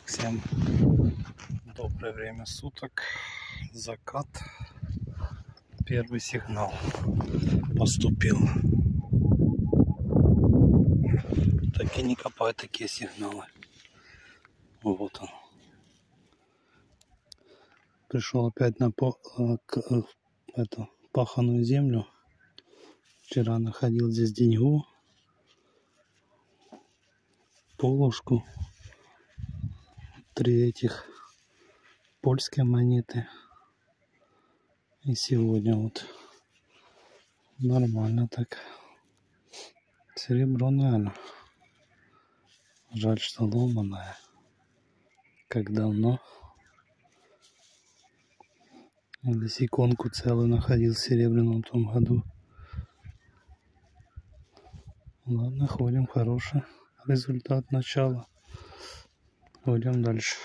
Всем доброе время суток. Закат. Первый сигнал поступил. Так и не копают такие сигналы. Вот он. Пришел опять на паханую землю. Вчера находил здесь деньгу, полушку, 3 этих польские монеты. И сегодня вот нормально так. Серебро, наверное. Жаль, что ломаное. Как давно. Здесь иконку целую находил серебряную в том году. Ладно, ходим. Хороший результат начала. Пойдем дальше.